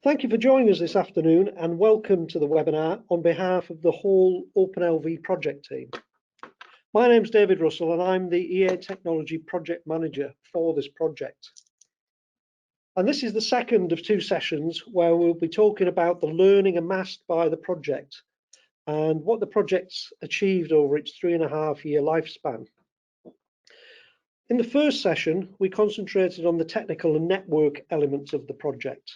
Thank you for joining us this afternoon and welcome to the webinar on behalf of the whole OpenLV project team. My name's David Russell and I'm the EA Technology Project Manager for this project. And this is the second of two sessions where we'll be talking about the learning amassed by the project and what the project's achieved over its 3.5-year lifespan. In the first session, we concentrated on the technical and network elements of the project,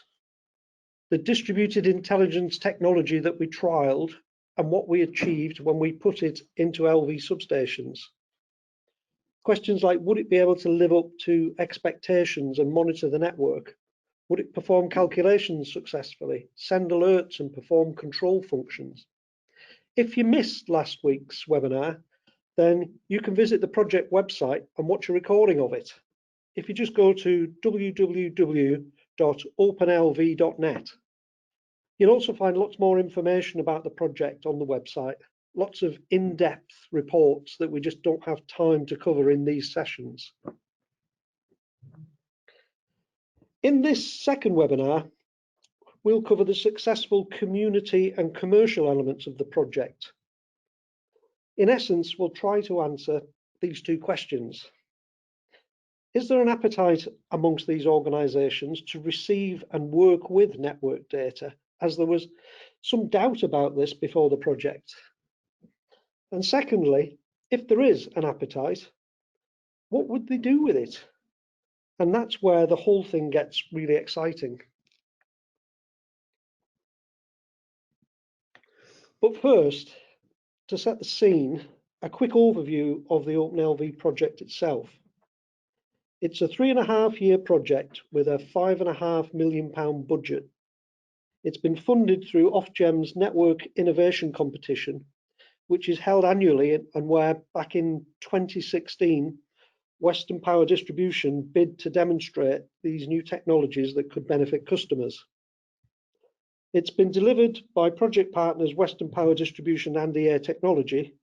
the distributed intelligence technology that we trialed and what we achieved when we put it into LV substations. Questions like, would it be able to live up to expectations and monitor the network? Would it perform calculations successfully, send alerts and perform control functions? If you missed last week's webinar, then you can visit the project website and watch a recording of it. If you just go to www.openlv.net, you'll also find lots more information about the project on the website, lots of in-depth reports that we just don't have time to cover in these sessions. In this second webinar, we'll cover the successful community and commercial elements of the project. In essence, we'll try to answer these two questions. Is there an appetite amongst these organisations to receive and work with network data, as there was some doubt about this before the project? And secondly, if there is an appetite, what would they do with it? And that's where the whole thing gets really exciting. But first, to set the scene, a quick overview of the OpenLV project itself. It's a 3.5-year project with a £5.5 million budget. It's been funded through Ofgem's Network Innovation Competition, which is held annually and where back in 2016, Western Power Distribution bid to demonstrate these new technologies that could benefit customers. It's been delivered by project partners Western Power Distribution and EA Technology.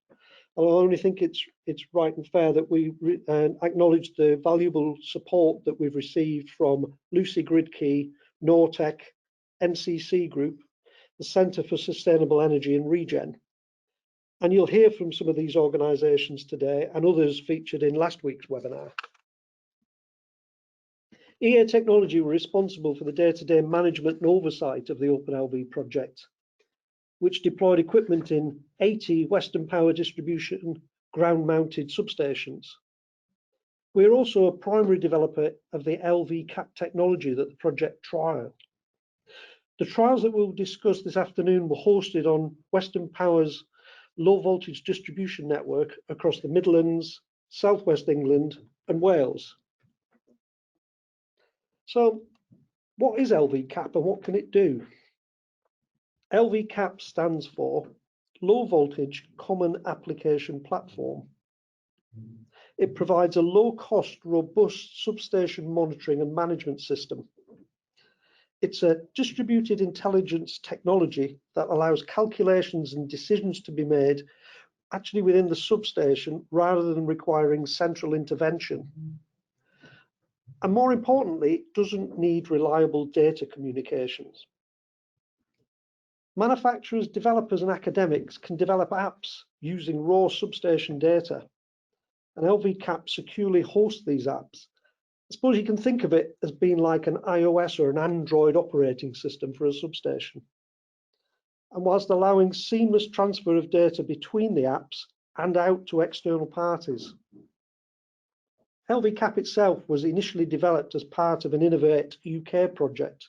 I only think it's right and fair that we acknowledge the valuable support that we've received from Lucy Gridkey, Nortec, NCC Group, the Centre for Sustainable Energy and Regen. And you'll hear from some of these organisations today and others featured in last week's webinar. EA Technology were responsible for the day-to-day management and oversight of the OpenLV project, which deployed equipment in 80 Western Power Distribution ground-mounted substations. We're also a primary developer of the LVCAP technology that the project trialled. The trials that we'll discuss this afternoon were hosted on Western Power's low voltage distribution network across the Midlands, South West England and Wales. So what is LVCAP and what can it do? LVCAP stands for Low Voltage Common Application Platform. It provides a low-cost, robust substation monitoring and management system. It's a distributed intelligence technology that allows calculations and decisions to be made actually within the substation rather than requiring central intervention. And more importantly, it doesn't need reliable data communications. Manufacturers, developers and academics can develop apps using raw substation data, and LVCAP securely hosts these apps. I suppose you can think of it as being like an iOS or an Android operating system for a substation. And whilst allowing seamless transfer of data between the apps and out to external parties. LVCAP itself was initially developed as part of an Innovate UK project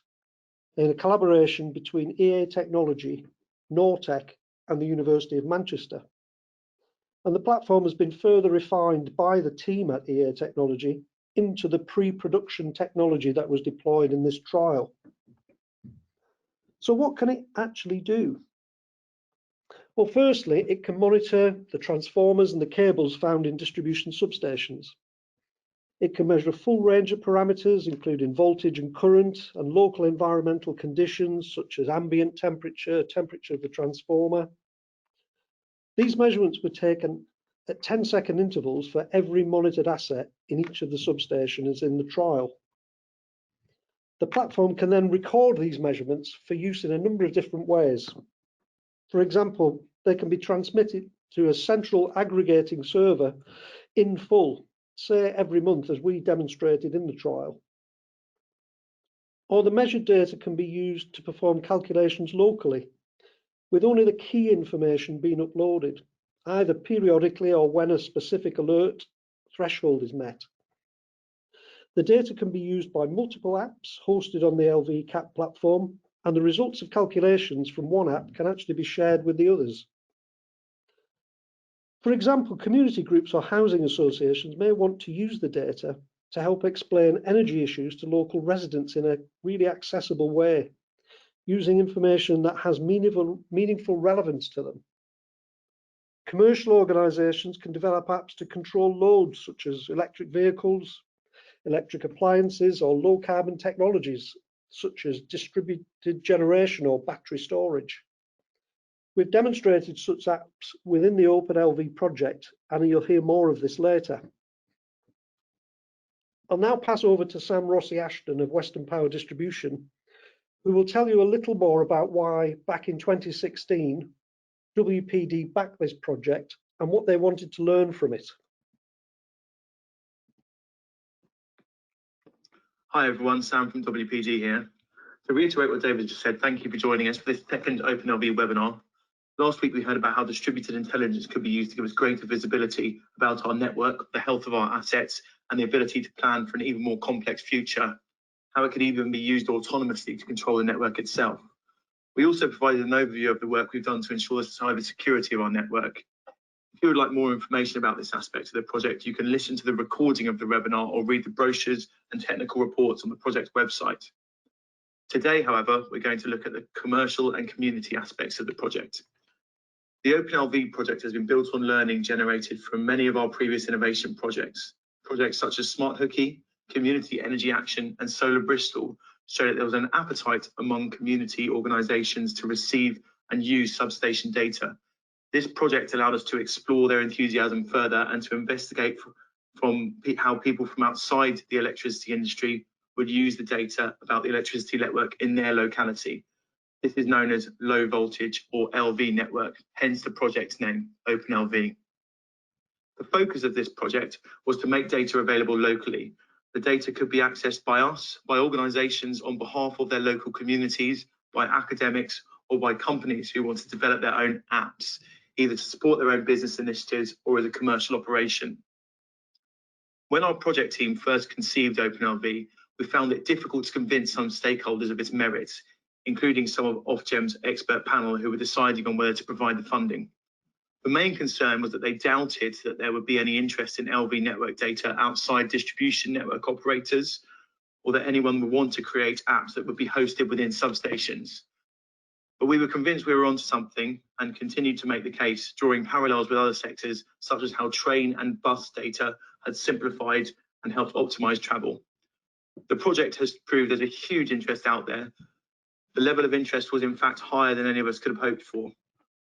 in a collaboration between EA Technology, Nortec and the University of Manchester. And the platform has been further refined by the team at EA Technology into the pre-production technology that was deployed in this trial. So what can it actually do? Well, firstly, it can monitor the transformers and the cables found in distribution substations. It can measure a full range of parameters, including voltage and current, and local environmental conditions such as ambient temperature, temperature of the transformer. These measurements were taken at 10-second intervals for every monitored asset in each of the substations in the trial. The platform can then record these measurements for use in a number of different ways. For example, they can be transmitted to a central aggregating server in full, say every month as we demonstrated in the trial. Or the measured data can be used to perform calculations locally, with only the key information being uploaded, either periodically or when a specific alert threshold is met. The data can be used by multiple apps hosted on the LVCAP platform, and the results of calculations from one app can actually be shared with the others. For example, community groups or housing associations may want to use the data to help explain energy issues to local residents in a really accessible way, using information that has meaningful relevance to them. Commercial organisations can develop apps to control loads such as electric vehicles, electric appliances, or low carbon technologies such as distributed generation or battery storage. We've demonstrated such apps within the OpenLV project, and you'll hear more of this later. I'll now pass over to Sam Rossi-Ashton of Western Power Distribution, who will tell you a little more about why, back in 2016, WPD backed this project and what they wanted to learn from it. Hi everyone, Sam from WPD here. To reiterate what David just said, thank you for joining us for this second OpenLV webinar. Last week we heard about how distributed intelligence could be used to give us greater visibility about our network, the health of our assets, and the ability to plan for an even more complex future, how it could even be used autonomously to control the network itself. We also provided an overview of the work we've done to ensure the cyber security of our network. If you would like more information about this aspect of the project, you can listen to the recording of the webinar or read the brochures and technical reports on the project website. Today, however, we're going to look at the commercial and community aspects of the project. The OpenLV project has been built on learning generated from many of our previous innovation projects. Projects such as Smart Hooky, Community Energy Action, and Solar Bristol show that there was an appetite among community organisations to receive and use substation data. This project allowed us to explore their enthusiasm further and to investigate from how people from outside the electricity industry would use the data about the electricity network in their locality. This is known as low voltage or LV network, hence the project's name, OpenLV. The focus of this project was to make data available locally. The data could be accessed by us, by organisations on behalf of their local communities, by academics, or by companies who want to develop their own apps, either to support their own business initiatives or as a commercial operation. When our project team first conceived OpenLV, we found it difficult to convince some stakeholders of its merits, including some of Ofgem's expert panel who were deciding on whether to provide the funding. The main concern was that they doubted that there would be any interest in LV network data outside distribution network operators, or that anyone would want to create apps that would be hosted within substations. But we were convinced we were onto something and continued to make the case, drawing parallels with other sectors, such as how train and bus data had simplified and helped optimize travel. The project has proved there's a huge interest out there. The level of interest was in fact higher than any of us could have hoped for.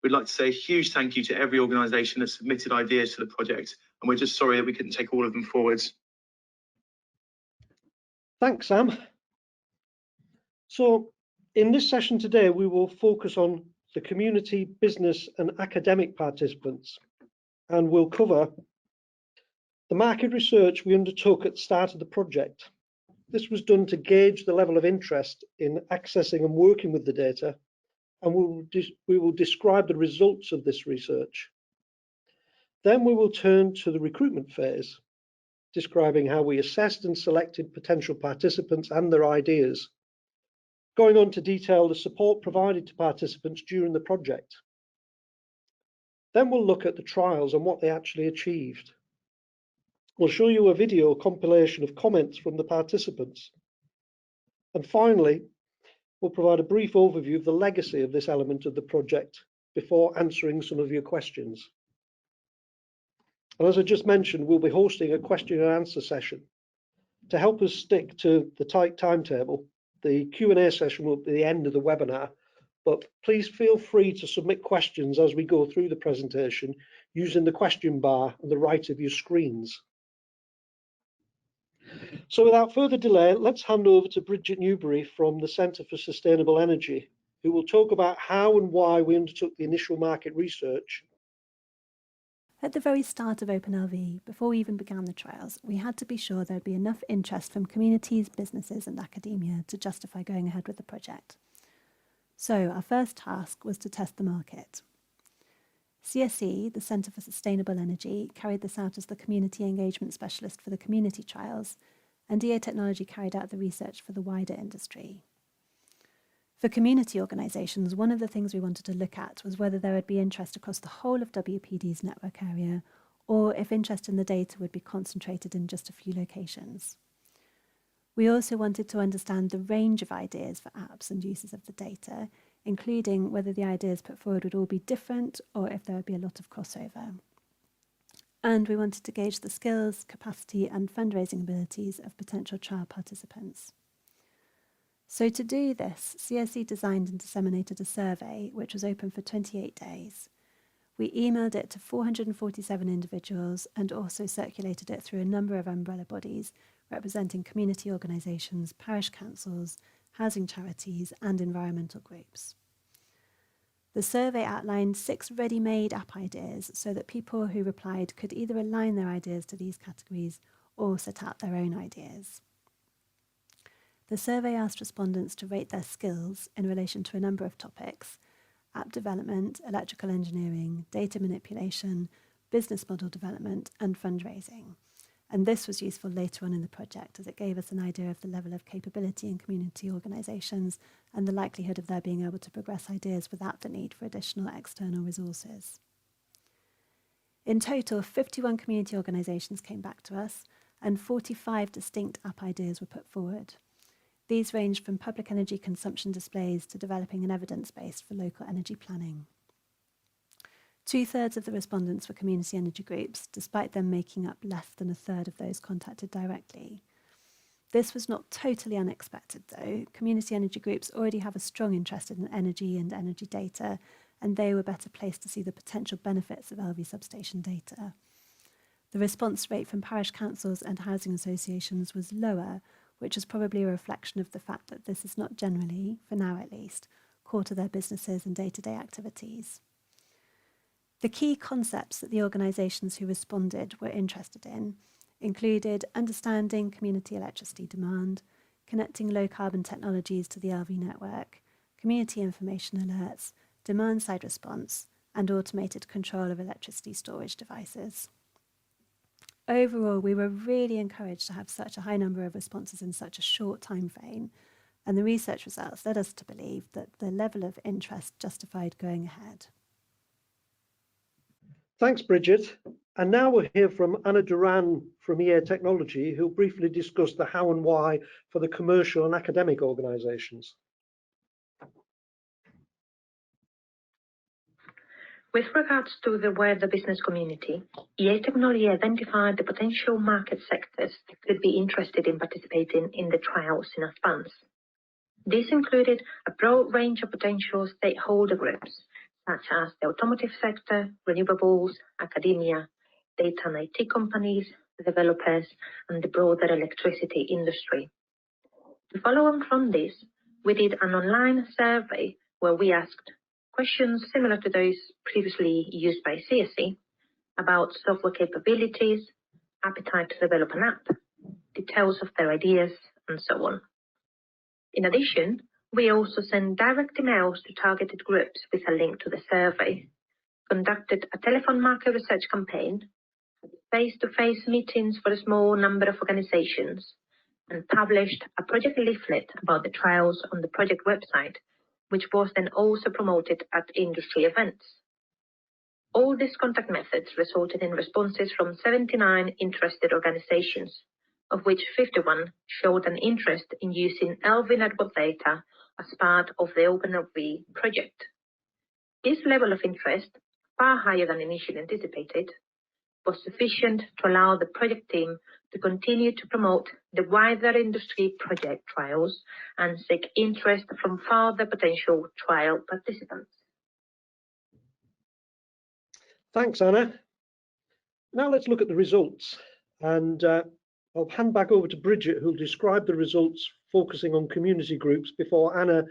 We'd like to say a huge thank you to every organisation that submitted ideas to the project, and we're just sorry that we couldn't take all of them forwards. Thanks, Sam. So in this session today, we will focus on the community, business and academic participants, and we'll cover the market research we undertook at the start of the project. This was done to gauge the level of interest in accessing and working with the data, and we will describe the results of this research. Then we will turn to the recruitment phase, describing how we assessed and selected potential participants and their ideas, going on to detail the support provided to participants during the project. Then we'll look at the trials and what they actually achieved. We'll show you a video compilation of comments from the participants. And finally, we'll provide a brief overview of the legacy of this element of the project before answering some of your questions. And as I just mentioned, we'll be hosting a question and answer session. To help us stick to the tight timetable, the Q&A session will be the end of the webinar, but please feel free to submit questions as we go through the presentation using the question bar on the right of your screens. So without further delay, let's hand over to Bridget Newbury from the Centre for Sustainable Energy, who will talk about how and why we undertook the initial market research. At the very start of OpenLV, before we even began the trials, we had to be sure there would be enough interest from communities, businesses and academia to justify going ahead with the project. So our first task was to test the market. CSE, the Centre for Sustainable Energy, carried this out as the community engagement specialist for the community trials, and EA Technology carried out the research for the wider industry. For community organisations, one of the things we wanted to look at was whether there would be interest across the whole of WPD's network area, or if interest in the data would be concentrated in just a few locations. We also wanted to understand the range of ideas for apps and uses of the data, including whether the ideas put forward would all be different or if there would be a lot of crossover. And we wanted to gauge the skills, capacity and fundraising abilities of potential trial participants. So to do this, CSE designed and disseminated a survey which was open for 28 days. We emailed it to 447 individuals and also circulated it through a number of umbrella bodies representing community organisations, parish councils, housing charities and environmental groups. The survey outlined 6 ready-made app ideas so that people who replied could either align their ideas to these categories or set out their own ideas. The survey asked respondents to rate their skills in relation to a number of topics: app development, electrical engineering, data manipulation, business model development, and fundraising. And this was useful later on in the project as it gave us an idea of the level of capability in community organisations and the likelihood of their being able to progress ideas without the need for additional external resources. In total, 51 community organisations came back to us and 45 distinct app ideas were put forward. These ranged from public energy consumption displays to developing an evidence base for local energy planning. 2/3 of the respondents were community energy groups, despite them making up less than 1/3 of those contacted directly. This was not totally unexpected, though. Community energy groups already have a strong interest in energy and energy data, and they were better placed to see the potential benefits of LV substation data. The response rate from parish councils and housing associations was lower, which is probably a reflection of the fact that this is not generally, for now at least, core to their businesses and day-to-day activities. The key concepts that the organisations who responded were interested in included understanding community electricity demand, connecting low-carbon technologies to the LV network, community information alerts, demand-side response, and automated control of electricity storage devices. Overall, we were really encouraged to have such a high number of responses in such a short time frame, and the research results led us to believe that the level of interest justified going ahead. Thanks, Bridget. And now we'll hear from Anna Duran from EA Technology, who'll briefly discuss the how and why for the commercial and academic organisations. With regards to the wider business community, EA Technology identified the potential market sectors that could be interested in participating in the trials in advance. This included a broad range of potential stakeholder groups, such as the automotive sector, renewables, academia, data and IT companies, developers, and the broader electricity industry. To follow on from this, we did an online survey where we asked questions similar to those previously used by CSE about software capabilities, appetite to develop an app, details of their ideas, and so on. In addition, we also sent direct emails to targeted groups with a link to the survey, conducted a telephone market research campaign, face-to-face meetings for a small number of organizations, and published a project leaflet about the trials on the project website, which was then also promoted at industry events. All these contact methods resulted in responses from 79 interested organizations, of which 51 showed an interest in using LV network data as part of the OpenLV project. This level of interest, far higher than initially anticipated, was sufficient to allow the project team to continue to promote the wider industry project trials and seek interest from further potential trial participants. Thanks, Anna. Now let's look at the results. And I'll hand back over to Bridget, who'll describe the results focusing on community groups before Anna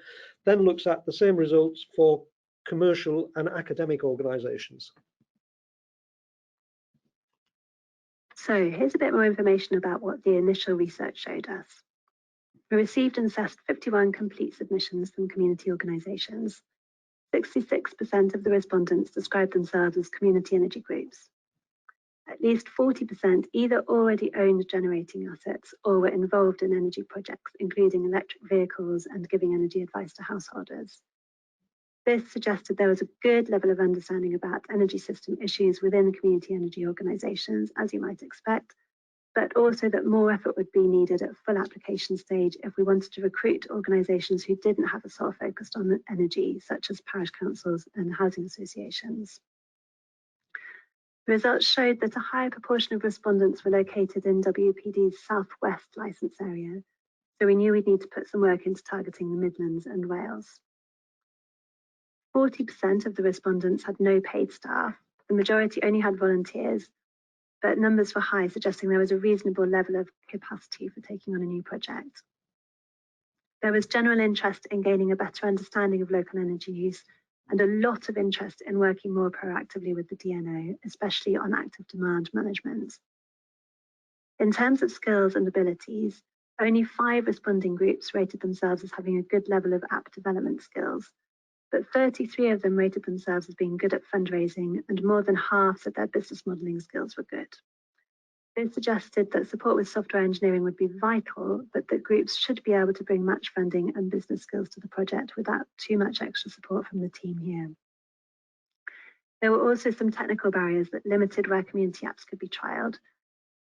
then looks at the same results for commercial and academic organisations. So here's a bit more information about what the initial research showed us. We received and assessed 51 complete submissions from community organisations. 66% of the respondents described themselves as community energy groups. At least 40% either already owned generating assets or were involved in energy projects, including electric vehicles and giving energy advice to householders. This suggested there was a good level of understanding about energy system issues within community energy organisations, as you might expect, but also that more effort would be needed at full application stage if we wanted to recruit organisations who didn't have a sole focus on energy, such as parish councils and housing associations. The results showed that a higher proportion of respondents were located in WPD's southwest licence area, so we knew we'd need to put some work into targeting the Midlands and Wales. 40% of the respondents had no paid staff. The majority only had volunteers, but numbers were high, suggesting there was a reasonable level of capacity for taking on a new project. There was general interest in gaining a better understanding of local energy use and a lot of interest in working more proactively with the DNO, especially on active demand management. In terms of skills and abilities, only 5 responding groups rated themselves as having a good level of app development skills, but 33 of them rated themselves as being good at fundraising, and more than half said their business modelling skills were good. This suggested that support with software engineering would be vital, but that groups should be able to bring match funding and business skills to the project without too much extra support from the team here. There were also some technical barriers that limited where community apps could be trialled.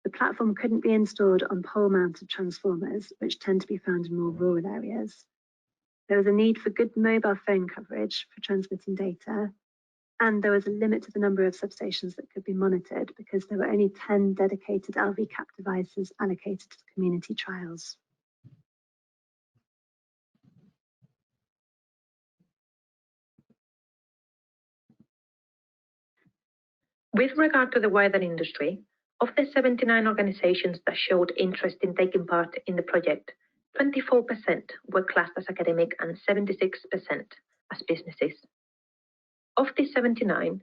The platform couldn't be installed on pole-mounted transformers, which tend to be found in more rural areas. There was a need for good mobile phone coverage for transmitting data, and there was a limit to the number of substations that could be monitored because there were only 10 dedicated LVCAP devices allocated to the community trials. With regard to the wider industry, of the 79 organisations that showed interest in taking part in the project, 24% were classed as academic and 76% as businesses. Of the 79,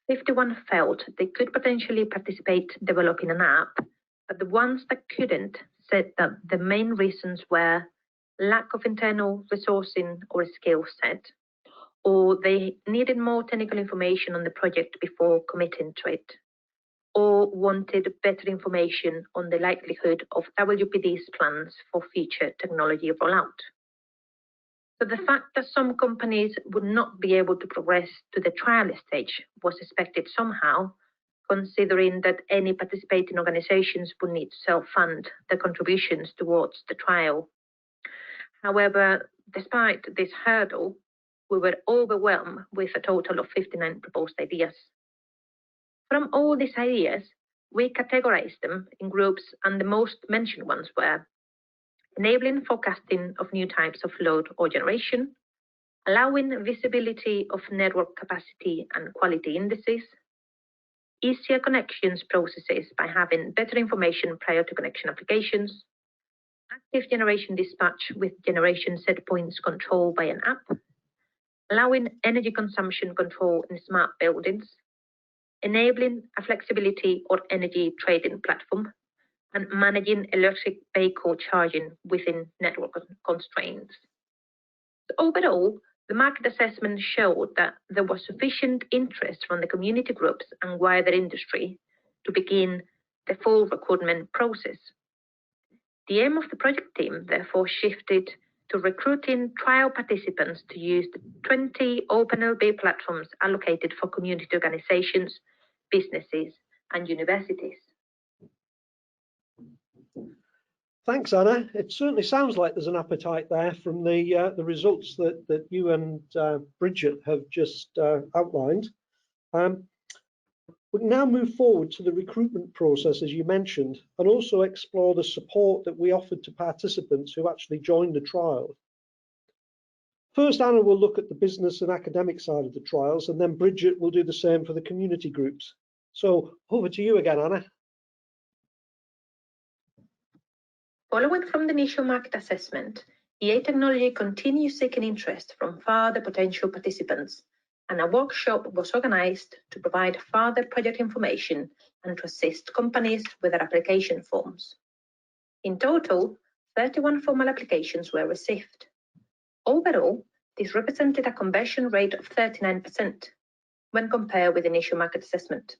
51 felt they could potentially participate developing an app, but the ones that couldn't said that the main reasons were lack of internal resourcing or skill set, or they needed more technical information on the project before committing to it, or wanted better information on the likelihood of WPD's plans for future technology rollout. So the fact that some companies would not be able to progress to the trial stage was expected somehow, considering that any participating organizations would need to self-fund their contributions towards the trial. However, despite this hurdle, we were overwhelmed with a total of 59 proposed ideas. From all these ideas, we categorized them in groups, and the most mentioned ones were enabling forecasting of new types of load or generation, allowing visibility of network capacity and quality indices, easier connections processes by having better information prior to connection applications, active generation dispatch with generation set points control by an app, allowing energy consumption control in smart buildings, enabling a flexibility or energy trading platform, and managing electric vehicle charging within network constraints. Overall, the market assessment showed that there was sufficient interest from the community groups and wider industry to begin the full recruitment process. The aim of the project team therefore shifted to recruiting trial participants to use the 20 OpenLV platforms allocated for community organizations, businesses, and universities. Thanks, Anna. It certainly sounds like there's an appetite there from the results that you and Bridget have just outlined. We now move forward to the recruitment process, as you mentioned, and also explore the support that we offered to participants who actually joined the trial. First, Anna will look at the business and academic side of the trials, and then Bridget will do the same for the community groups. So over to you again, Anna. Following from the initial market assessment, EA Technology continues seeking interest from further potential participants, and a workshop was organised to provide further project information and to assist companies with their application forms. In total, 31 formal applications were received. Overall, this represented a conversion rate of 39% when compared with initial market assessment.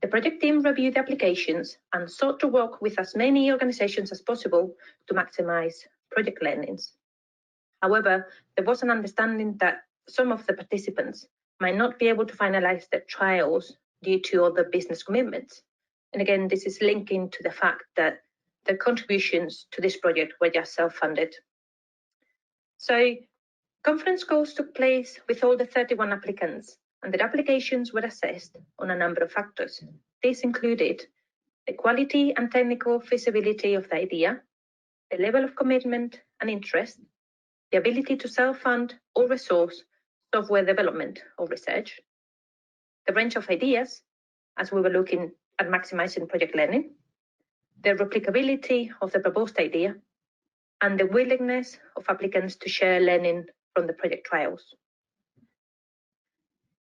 The project team reviewed the applications and sought to work with as many organizations as possible to maximize project learnings. However, there was an understanding that some of the participants might not be able to finalize their trials due to other business commitments. And again, this is linking to the fact that the contributions to this project were just self-funded. So conference calls took place with all the 31 applicants, and their applications were assessed on a number of factors. These included the quality and technical feasibility of the idea, the level of commitment and interest, the ability to self-fund or resource software development or research, the range of ideas, as we were looking at maximizing project learning, the replicability of the proposed idea, and the willingness of applicants to share learning from the project trials.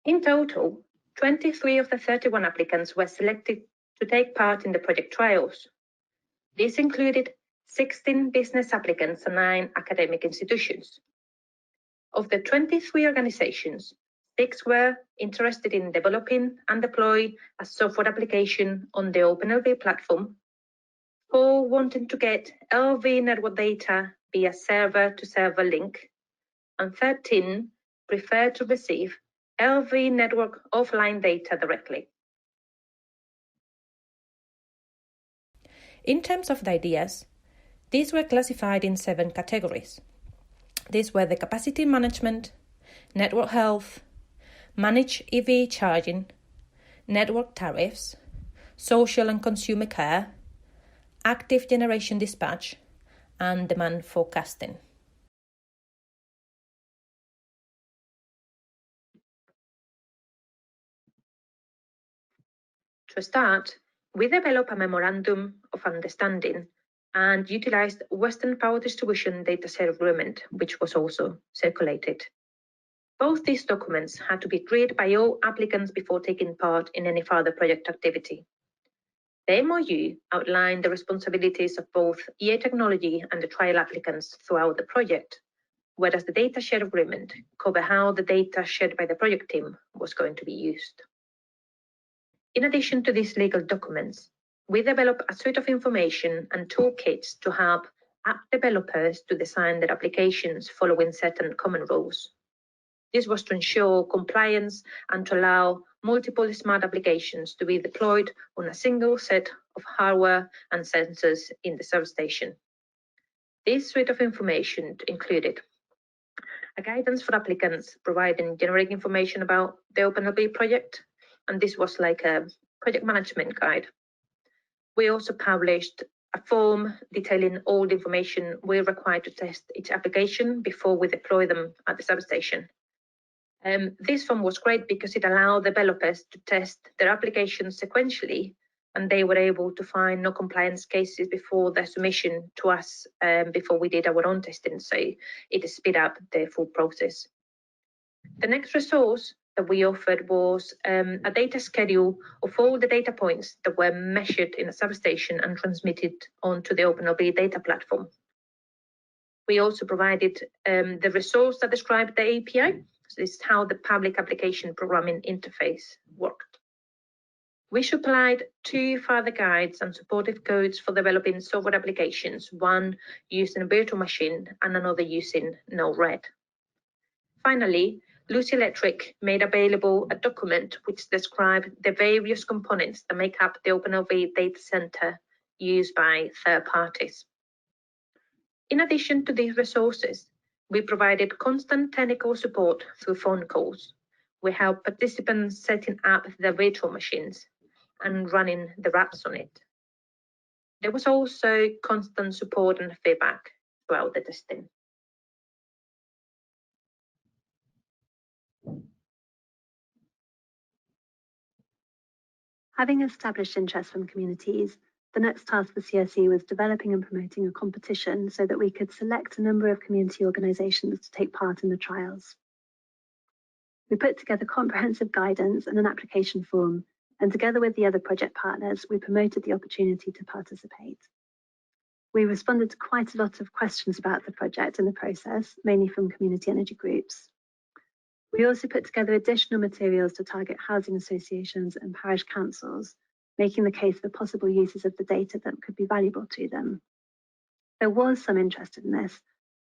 In total, 23 of the 31 applicants were selected to take part in the project trials. This included 16 business applicants and 9 academic institutions. Of the 23 organizations, 6 were interested in developing and deploy a software application on the OpenLV platform, 4 wanting to get LV network data via server-to-server link, and 13 prefer to receive LV network offline data directly. In terms of the ideas, these were classified in 7 categories. These were the capacity management, network health, managed EV charging, network tariffs, social and consumer care, active generation dispatch, and demand forecasting. To start, we developed a memorandum of understanding and utilized Western Power Distribution Data Share Agreement, which was also circulated. Both these documents had to be read by all applicants before taking part in any further project activity. The MOU outlined the responsibilities of both EA Technology and the trial applicants throughout the project, whereas the data share agreement covered how the data shared by the project team was going to be used. In addition to these legal documents, we developed a suite of information and toolkits to help app developers to design their applications following certain common rules. This was to ensure compliance and to allow multiple smart applications to be deployed on a single set of hardware and sensors in the substation. This suite of information included a guidance for applicants providing generic information about the OpenLV project, and this was like a project management guide. We also published a form detailing all the information we're required to test each application before we deploy them at the substation. This form was great because it allowed developers to test their applications sequentially, and they were able to find no compliance cases before their submission to us before we did our own testing, so it sped up the full process. The next resource that we offered was a data schedule of all the data points that were measured in a substation and transmitted onto the OpenLV data platform. We also provided the resource that described the API. So this is how the public application programming interface worked. We supplied 2 further guides and supportive codes for developing software applications, one using a virtual machine and another using Node-RED. Finally, Lucy Electric made available a document which described the various components that make up the OpenLV data center used by third parties. In addition to these resources, we provided constant technical support through phone calls. We helped participants setting up their virtual machines and running the apps on it. There was also constant support and feedback throughout the testing. Having established interest from communities, the next task for CSE was developing and promoting a competition so that we could select a number of community organisations to take part in the trials. We put together comprehensive guidance and an application form, and together with the other project partners, we promoted the opportunity to participate. We responded to quite a lot of questions about the project in the process, mainly from community energy groups. We also put together additional materials to target housing associations and parish councils, making the case for possible uses of the data that could be valuable to them. There was some interest in this,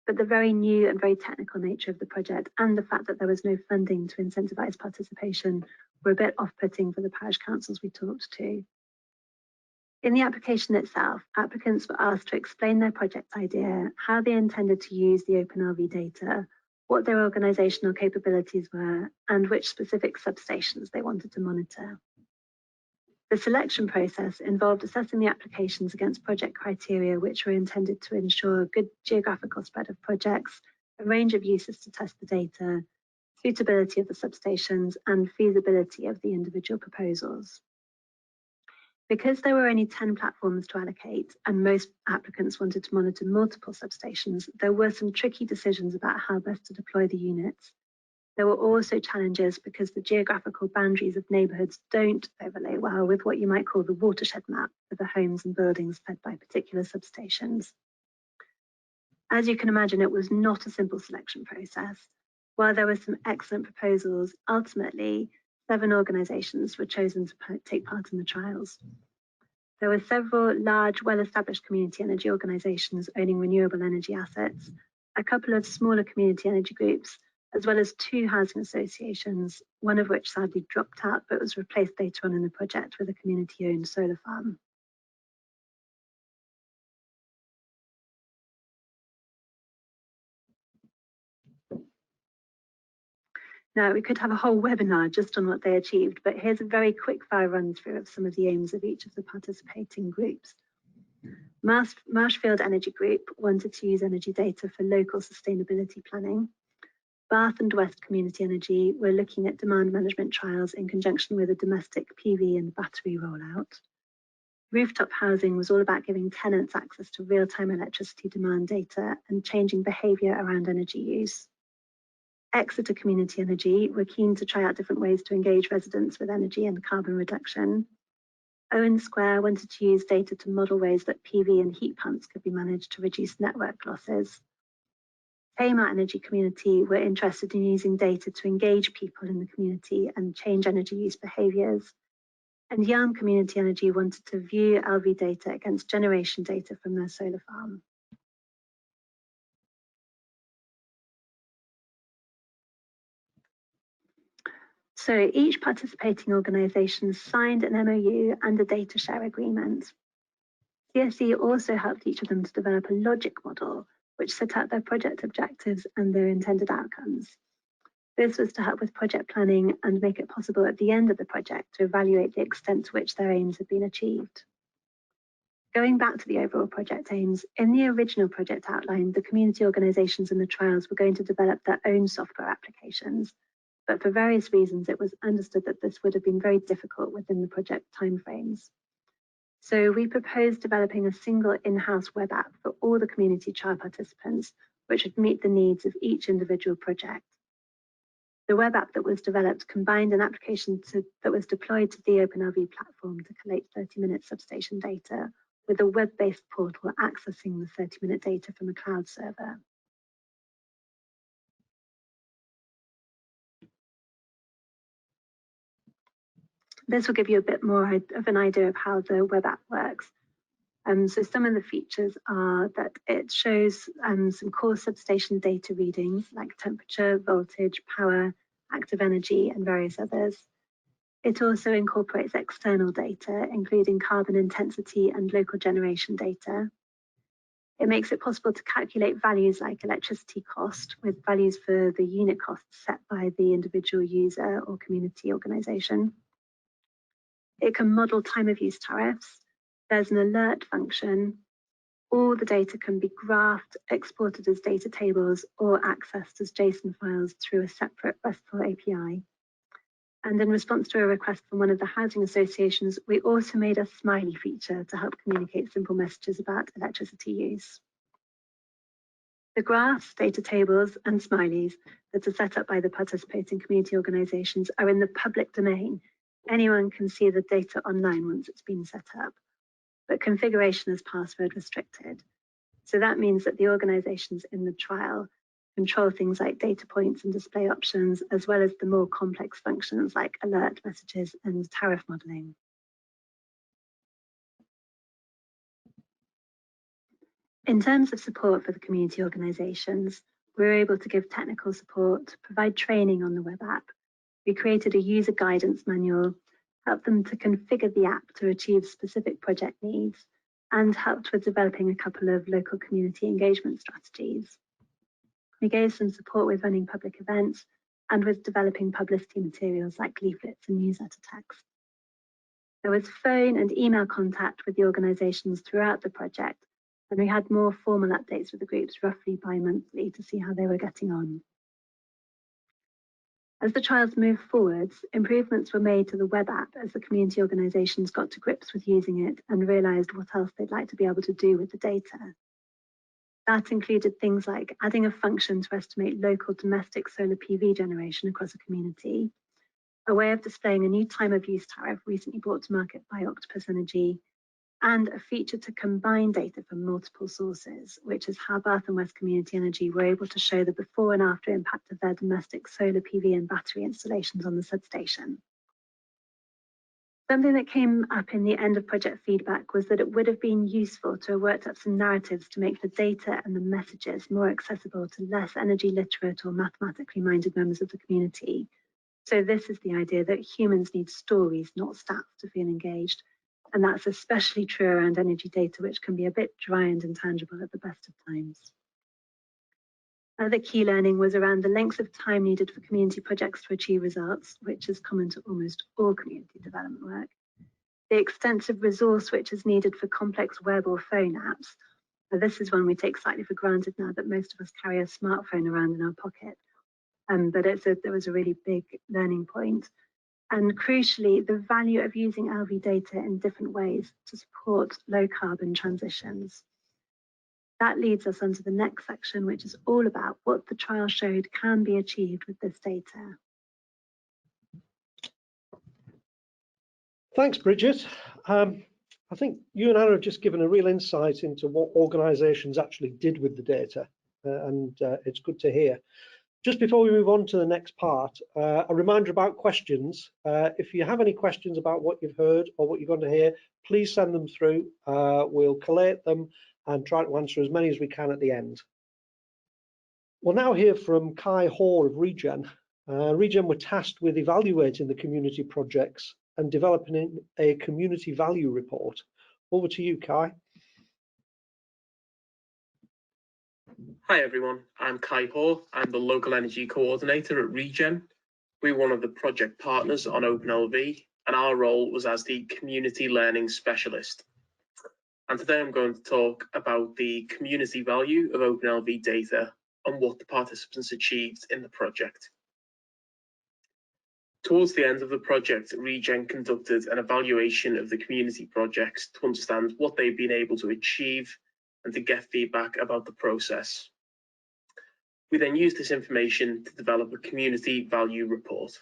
but the very new and very technical nature of the project and the fact that there was no funding to incentivise participation were a bit off-putting for the parish councils we talked to. In the application itself, applicants were asked to explain their project idea, how they intended to use the OpenLV data, what their organisational capabilities were, and which specific substations they wanted to monitor. The selection process involved assessing the applications against project criteria which were intended to ensure a good geographical spread of projects, a range of uses to test the data, suitability of the substations, and feasibility of the individual proposals. Because there were only 10 platforms to allocate and most applicants wanted to monitor multiple substations, there were some tricky decisions about how best to deploy the units. There were also challenges because the geographical boundaries of neighbourhoods don't overlay well with what you might call the watershed map for the homes and buildings fed by particular substations. As you can imagine, it was not a simple selection process. While there were some excellent proposals, ultimately 7 organisations were chosen to take part in the trials. There were several large, well-established community energy organisations owning renewable energy assets, a couple of smaller community energy groups, as well as 2 housing associations, one of which sadly dropped out but was replaced later on in the project with a community-owned solar farm. Now, we could have a whole webinar just on what they achieved, but here's a very quick fire run through of some of the aims of each of the participating groups. Marshfield Energy Group wanted to use energy data for local sustainability planning. Bath and West Community Energy were looking at demand management trials in conjunction with a domestic PV and battery rollout. Rooftop housing was all about giving tenants access to real-time electricity demand data and changing behaviour around energy use. Exeter Community Energy were keen to try out different ways to engage residents with energy and carbon reduction. Owen Square wanted to use data to model ways that PV and heat pumps could be managed to reduce network losses. Tamar Energy Community were interested in using data to engage people in the community and change energy use behaviours. And Yarm Community Energy wanted to view LV data against generation data from their solar farm. So each participating organisation signed an MOU and a data share agreement. CSE also helped each of them to develop a logic model which set out their project objectives and their intended outcomes. This was to help with project planning and make it possible at the end of the project to evaluate the extent to which their aims had been achieved. Going back to the overall project aims, in the original project outline, the community organisations in the trials were going to develop their own software applications, but for various reasons, it was understood that this would have been very difficult within the project timeframes. So we proposed developing a single in-house web app for all the community trial participants, which would meet the needs of each individual project. The web app that was developed combined an application that was deployed to the OpenLV platform to collate 30-minute substation data with a web-based portal accessing the 30-minute data from a cloud server. This will give you a bit more of an idea of how the web app works. So some of the features are that it shows some core substation data readings like temperature, voltage, power, active energy, and various others. It also incorporates external data, including carbon intensity and local generation data. It makes it possible to calculate values like electricity cost with values for the unit costs set by the individual user or community organisation. It can model time of use tariffs. There's an alert function. All the data can be graphed, exported as data tables, or accessed as JSON files through a separate RESTful API. And in response to a request from one of the housing associations, we also made a smiley feature to help communicate simple messages about electricity use. The graphs, data tables, and smileys that are set up by the participating community organisations are in the public domain. Anyone can see the data online once it's been set up, but configuration is password restricted. So that means that the organisations in the trial control things like data points and display options, as well as the more complex functions like alert messages and tariff modelling. In terms of support for the community organisations, we were able to give technical support, provide training on the web app. We created a user guidance manual, helped them to configure the app to achieve specific project needs, and helped with developing a couple of local community engagement strategies. We gave some support with running public events and with developing publicity materials like leaflets and newsletter text. There was phone and email contact with the organisations throughout the project, and we had more formal updates with the groups roughly bi-monthly to see how they were getting on. As the trials moved forwards, improvements were made to the web app as the community organisations got to grips with using it and realised what else they'd like to be able to do with the data. That included things like adding a function to estimate local domestic solar PV generation across a community, a way of displaying a new time of use tariff recently brought to market by Octopus Energy, and a feature to combine data from multiple sources, which is how Bath and West Community Energy were able to show the before and after impact of their domestic solar PV and battery installations on the substation. Something that came up in the end of project feedback was that it would have been useful to have worked up some narratives to make the data and the messages more accessible to less energy literate or mathematically minded members of the community. So this is the idea that humans need stories, not stats, to feel engaged. And that's especially true around energy data, which can be a bit dry and intangible at the best of times. Another key learning was around the length of time needed for community projects to achieve results, which is common to almost all community development work. The extensive resource which is needed for complex web or phone apps. Now, this is one we take slightly for granted now that most of us carry a smartphone around in our pocket. But there was a really big learning point. And crucially, the value of using LV data in different ways to support low carbon transitions. That leads us onto the next section, which is all about what the trial showed can be achieved with this data. Thanks, Bridget. I think you and Anna have just given a real insight into what organisations actually did with the data, and it's good to hear. Just before we move on to the next part, a reminder about questions. If you have any questions about what you've heard or what you're going to hear, please send them through. We'll collate them and try to answer as many as we can at the end. We'll now hear from Kai Hoare of Regen. Regen were tasked with evaluating the community projects and developing a community value report. Over to you, Kai. Hi everyone, I'm Kai Hoare. I'm the Local Energy Coordinator at Regen. We're one of the project partners on OpenLV, and our role was as the Community Learning Specialist. And today I'm going to talk about the community value of OpenLV data and what the participants achieved in the project. Towards the end of the project, Regen conducted an evaluation of the community projects to understand what they've been able to achieve and to get feedback about the process. We then used this information to develop a community value report.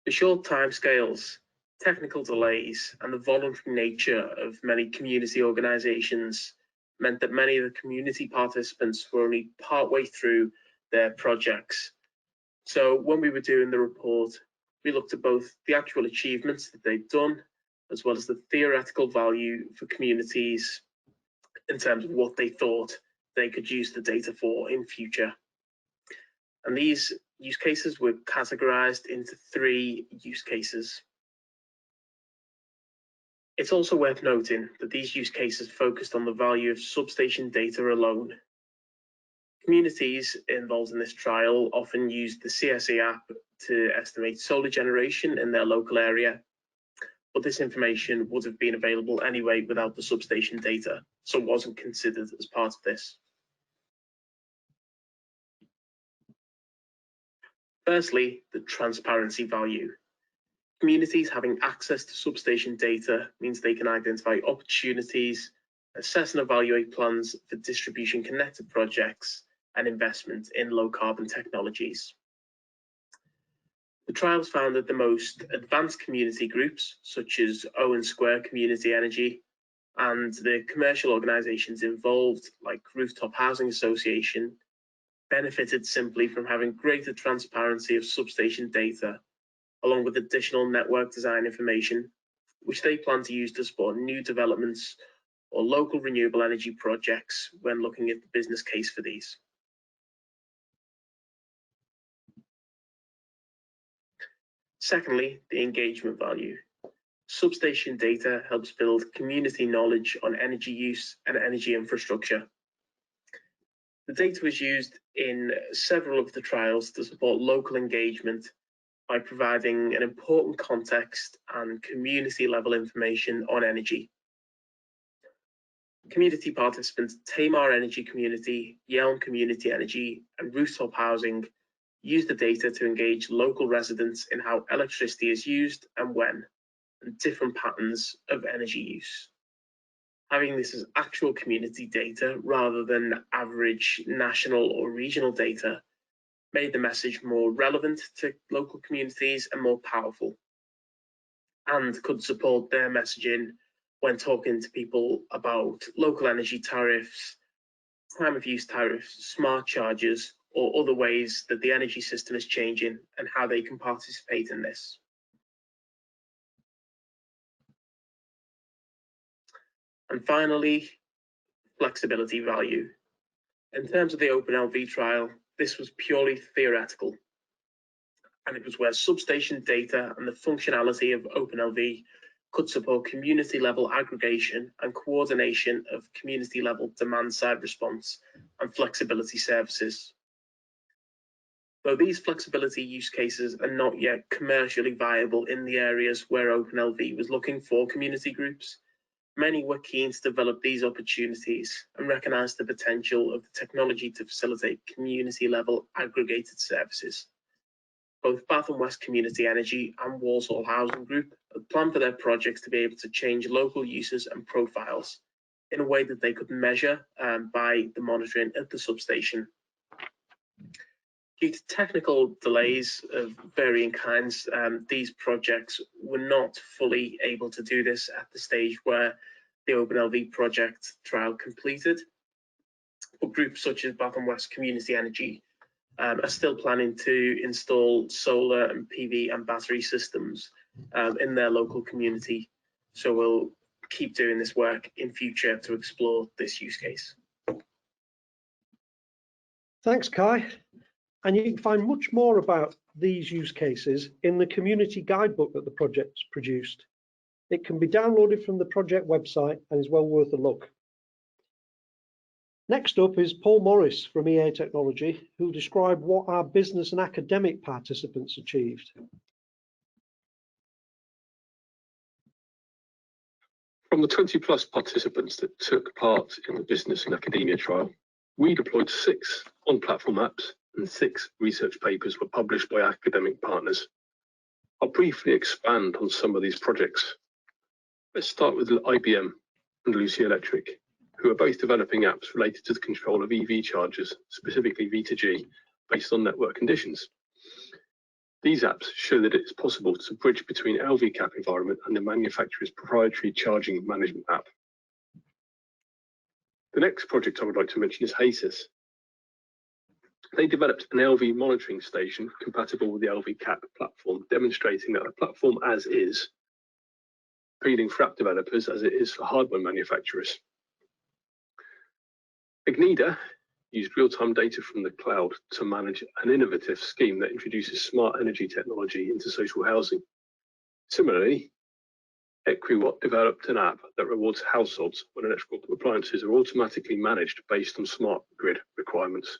The short timescales, technical delays, and the voluntary nature of many community organisations meant that many of the community participants were only partway through their projects. So when we were doing the report, we looked at both the actual achievements that they'd done, as well as the theoretical value for communities in terms of what they thought they could use the data for in future. And these use cases were categorized into 3 use cases. It's also worth noting that these use cases focused on the value of substation data alone. Communities involved in this trial often used the CSSSE app to estimate solar generation in their local area, but this information would have been available anyway without the substation data, so it wasn't considered as part of this. Firstly, the transparency value. Communities having access to substation data means they can identify opportunities, assess and evaluate plans for distribution connected projects, and investment in low carbon technologies. The trials found that the most advanced community groups, such as Owen Square Community Energy, and the commercial organisations involved, like Rooftop Housing Association, benefited simply from having greater transparency of substation data, along with additional network design information, which they plan to use to support new developments or local renewable energy projects when looking at the business case for these. Secondly, the engagement value. Substation data helps build community knowledge on energy use and energy infrastructure. The data was used in several of the trials to support local engagement by providing an important context and community level information on energy. Community participants Tamar Energy Community, Yelm Community Energy, and Rooftop Housing use the data to engage local residents in how electricity is used and when, and different patterns of energy use. Having this as actual community data rather than average national or regional data made the message more relevant to local communities and more powerful, and could support their messaging when talking to people about local energy tariffs, time of use tariffs, smart chargers, or other ways that the energy system is changing and how they can participate in this. And finally, flexibility value. In terms of the OpenLV trial, this was purely theoretical, and it was where substation data and the functionality of OpenLV could support community-level aggregation and coordination of community-level demand-side response and flexibility services. Though these flexibility use cases are not yet commercially viable in the areas where OpenLV was looking for community groups, many were keen to develop these opportunities and recognise the potential of the technology to facilitate community-level aggregated services. Both Bath and West Community Energy and Walsall Housing Group had planned for their projects to be able to change local uses and profiles in a way that they could measure by the monitoring at the substation. Due to technical delays of varying kinds, these projects were not fully able to do this at the stage where the OpenLV project trial completed. But groups such as Bath and West Community Energy are still planning to install solar and PV and battery systems in their local community. So we'll keep doing this work in future to explore this use case. Thanks, Kai. And you can find much more about these use cases in the community guidebook that the project's produced. It can be downloaded from the project website and is well worth a look. Next up is Paul Morris from EA Technology, who'll describe what our business and academic participants achieved. From the 20+ participants that took part in the business and academia trial, we deployed 6 on-platform apps and 6 research papers were published by academic partners. I'll briefly expand on some of these projects. Let's start with IBM and Lucy Electric, who are both developing apps related to the control of EV chargers, specifically V2G, based on network conditions. These apps show that it's possible to bridge between LVCAP environment and the manufacturer's proprietary charging management app. The next project I would like to mention is HASIS. They developed an LV monitoring station compatible with the LVCAP platform, demonstrating that the platform as is, appealing for app developers as it is for hardware manufacturers. Ignida used real-time data from the cloud to manage an innovative scheme that introduces smart energy technology into social housing. Similarly, Equiwatt developed an app that rewards households when electrical appliances are automatically managed based on smart grid requirements.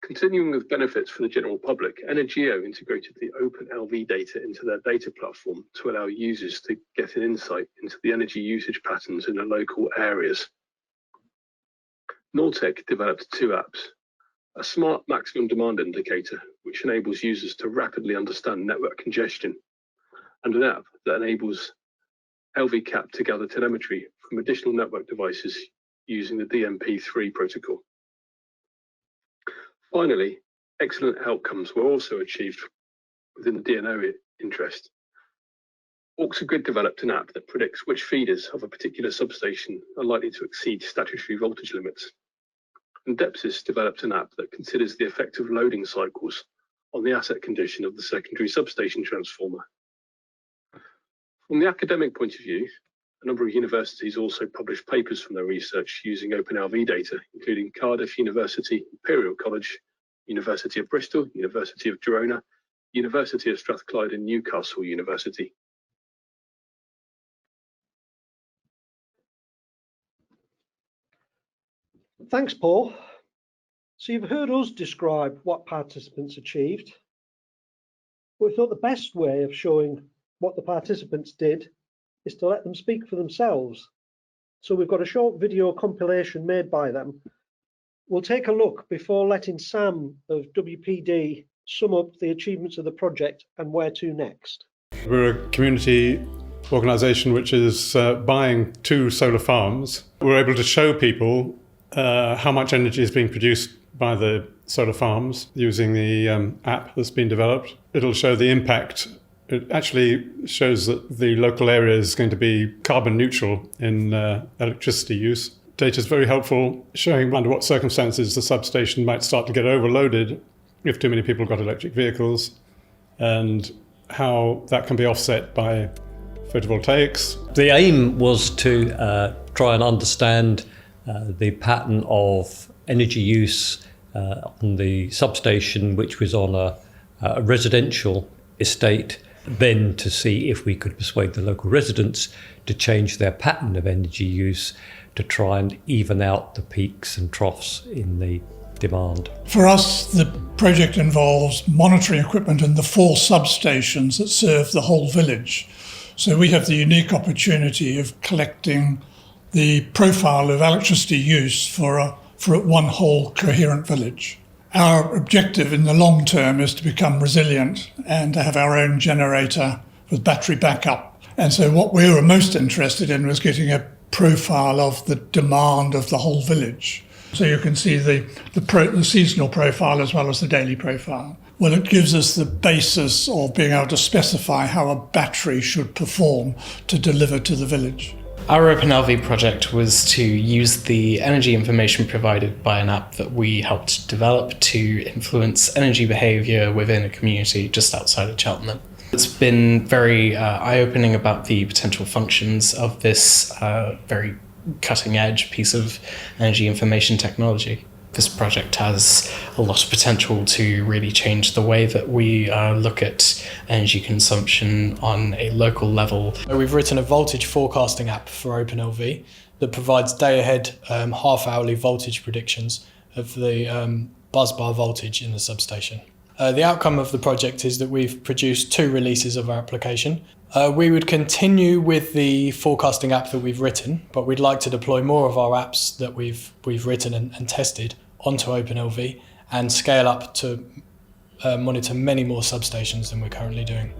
Continuing with benefits for the general public, Energeo integrated the OpenLV data into their data platform to allow users to get an insight into the energy usage patterns in their local areas. Nortec developed 2 apps, a smart maximum demand indicator, which enables users to rapidly understand network congestion, and an app that enables LVCAP to gather telemetry from additional network devices using the DMP3 protocol. Finally, excellent outcomes were also achieved within the DNO interest. Auxer Grid developed an app that predicts which feeders of a particular substation are likely to exceed statutory voltage limits. And Depsys developed an app that considers the effect of loading cycles on the asset condition of the secondary substation transformer. From the academic point of view, a number of universities also published papers from their research using OpenLV data, including Cardiff University, Imperial College, University of Bristol, University of Girona, University of Strathclyde and Newcastle University. Thanks, Paul. So you've heard us describe what participants achieved. But we thought the best way of showing what the participants did is to let them speak for themselves. So we've got a short video compilation made by them. We'll take a look before letting Sam of WPD sum up the achievements of the project and where to next. We're a community organisation which is buying 2 solar farms. We're able to show people how much energy is being produced by the solar farms using the app that's been developed. It'll show the impact. It actually shows that the local area is going to be carbon neutral in electricity use. Data is very helpful, showing under what circumstances the substation might start to get overloaded if too many people got electric vehicles, and how that can be offset by photovoltaics. The aim was to try and understand the pattern of energy use on the substation, which was on a residential estate, then to see if we could persuade the local residents to change their pattern of energy use to try and even out the peaks and troughs in the demand. For us, the project involves monitoring equipment in the 4 substations that serve the whole village. So we have the unique opportunity of collecting the profile of electricity use for one whole coherent village. Our objective in the long term is to become resilient and to have our own generator with battery backup. And so what we were most interested in was getting a profile of the demand of the whole village. So you can see the seasonal profile as well as the daily profile. Well, it gives us the basis of being able to specify how a battery should perform to deliver to the village. Our OpenLV project was to use the energy information provided by an app that we helped develop to influence energy behaviour within a community just outside of Cheltenham. It's been very eye-opening about the potential functions of this very cutting-edge piece of energy information technology. This project has a lot of potential to really change the way that we look at energy consumption on a local level. We've written a voltage forecasting app for OpenLV that provides day-ahead half-hourly voltage predictions of the busbar voltage in the substation. The outcome of the project is that we've produced 2 releases of our application. We would continue with the forecasting app that we've written, but we'd like to deploy more of our apps that we've written and tested onto OpenLV and scale up to monitor many more substations than we're currently doing.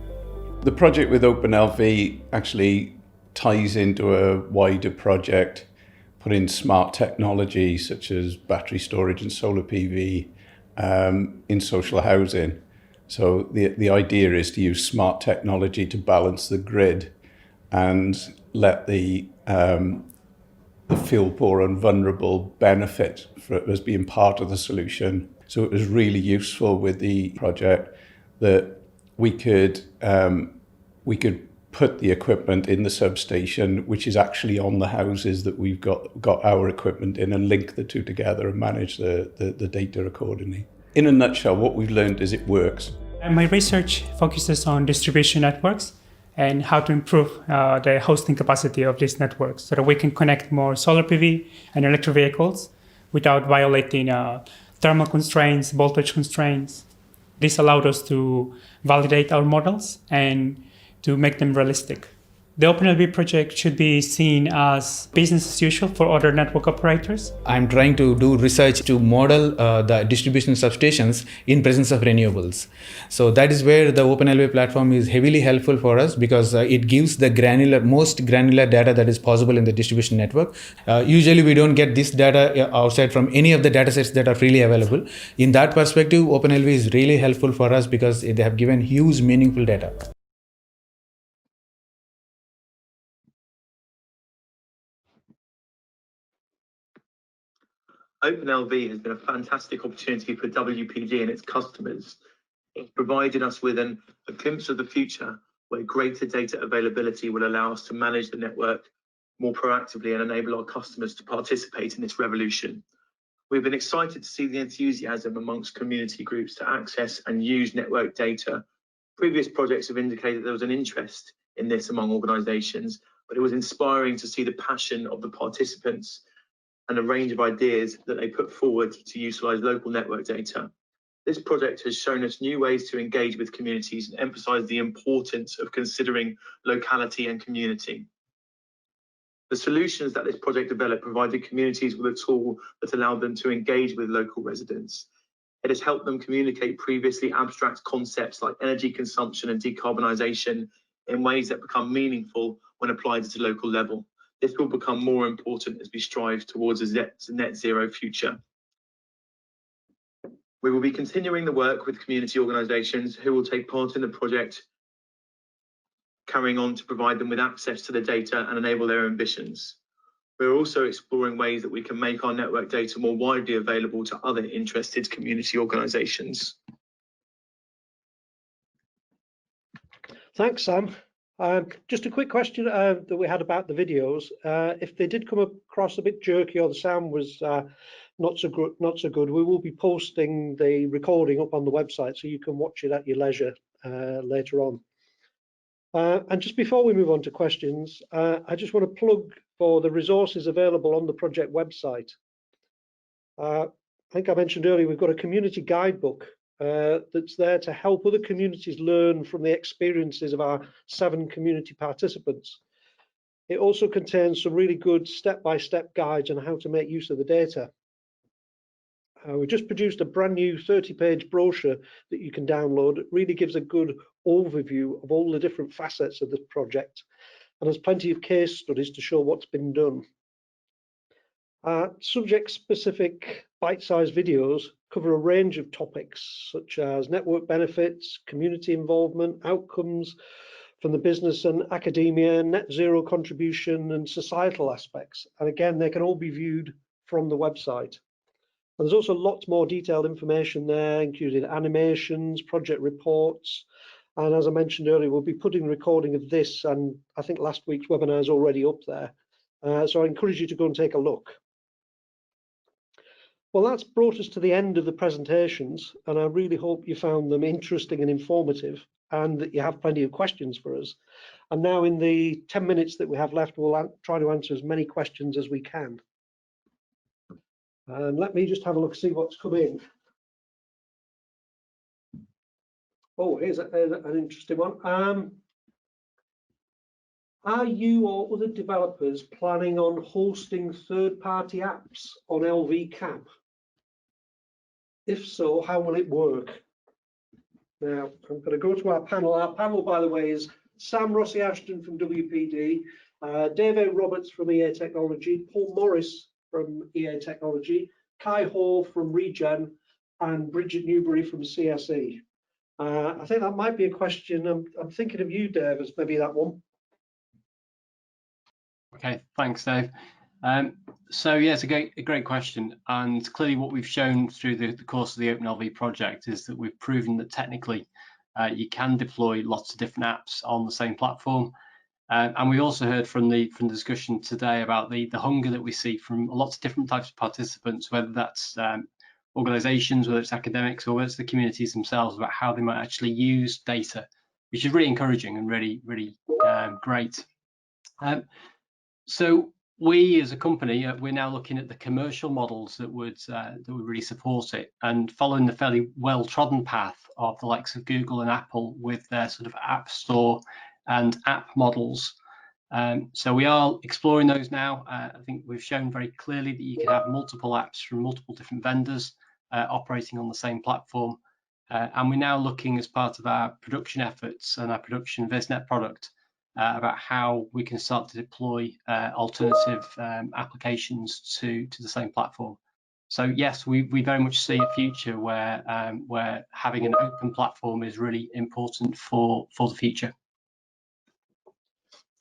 The project with OpenLV actually ties into a wider project, putting smart technology such as battery storage and solar PV in social housing. So the idea is to use smart technology to balance the grid and let the fuel poor and vulnerable benefit as being part of the solution. So it was really useful with the project that we could put the equipment in the substation, which is actually on the houses that we've got our equipment in, and link the 2 together and manage the data accordingly. In a nutshell, what we've learned is it works. My research focuses on distribution networks and how to improve the hosting capacity of these networks so that we can connect more solar PV and electric vehicles without violating thermal constraints, voltage constraints. This allowed us to validate our models and to make them realistic. The OpenLV project should be seen as business as usual for other network operators. I'm trying to do research to model the distribution substations in presence of renewables. So that is where the OpenLV platform is heavily helpful for us, because it gives the most granular data that is possible in the distribution network. Usually we don't get this data outside from any of the datasets that are freely available. In that perspective, OpenLV is really helpful for us because they have given huge meaningful data. OpenLV has been a fantastic opportunity for WPG and its customers. It's provided us with a glimpse of the future where greater data availability will allow us to manage the network more proactively and enable our customers to participate in this revolution. We've been excited to see the enthusiasm amongst community groups to access and use network data. Previous projects have indicated there was an interest in this among organisations, but it was inspiring to see the passion of the participants and a range of ideas that they put forward to utilise local network data. This project has shown us new ways to engage with communities and emphasise the importance of considering locality and community. The solutions that this project developed provided communities with a tool that allowed them to engage with local residents. It has helped them communicate previously abstract concepts like energy consumption and decarbonisation in ways that become meaningful when applied at a local level. This will become more important as we strive towards a net zero future. We will be continuing the work with community organisations who will take part in the project, carrying on to provide them with access to the data and enable their ambitions. We're also exploring ways that we can make our network data more widely available to other interested community organisations. Thanks, Sam. Just a quick question that we had about the videos. If they did come across a bit jerky or the sound was not so good, we will be posting the recording up on the website so you can watch it at your leisure later on. And just before we move on to questions, I just want to plug for the resources available on the project website. I think I mentioned earlier, we've got a community guidebook that's there to help other communities learn from the experiences of our 7 community participants. It also contains some really good step-by-step guides on how to make use of the data. We just produced a brand new 30-page brochure that you can download. It really gives a good overview of all the different facets of this project, and there's plenty of case studies to show what's been done. Subject-specific bite-sized videos cover a range of topics such as network benefits, community involvement, outcomes from the business and academia, net zero contribution, and societal aspects. And again, they can all be viewed from the website. And there's also lots more detailed information there, including animations, project reports, and as I mentioned earlier, we'll be putting a recording of this, and I think last week's webinar is already up there. So I encourage you to go and take a look. Well, that's brought us to the end of the presentations, and I really hope you found them interesting and informative, and that you have plenty of questions for us. And now in the 10 minutes that we have left, we'll try to answer as many questions as we can. And let me just have a look, see what's come in. Oh, here's an interesting one. Are you or other developers planning on hosting third-party apps on LVCAP? If so, how will it work? Now, I'm going to go to our panel. Our panel, by the way, is Sam Rossi-Ashton from WPD, David Roberts from EA Technology, Paul Morris from EA Technology, Kai Hall from Regen, and Bridget Newbury from CSE. I think that might be a question. I'm thinking of you, Dave, as maybe that one. Okay, thanks, Dave. So yeah, it's a great question, and clearly what we've shown through the course of the OpenLV project is that we've proven that technically you can deploy lots of different apps on the same platform, and we also heard from the discussion today about the hunger that we see from lots of different types of participants, whether that's organisations, whether it's academics, or whether it's the communities themselves, about how they might actually use data, which is really encouraging and really great. So we as a company, we're now looking at the commercial models that would really support it, and following the fairly well-trodden path of the likes of Google and Apple with their sort of app store and app models. So we are exploring those now. I think we've shown very clearly that you can have multiple apps from multiple different vendors operating on the same platform. And we're now looking as part of our production efforts and our production VisNet product about how we can start to deploy alternative applications to the same platform. So yes, we very much see a future where having an open platform is really important for the future.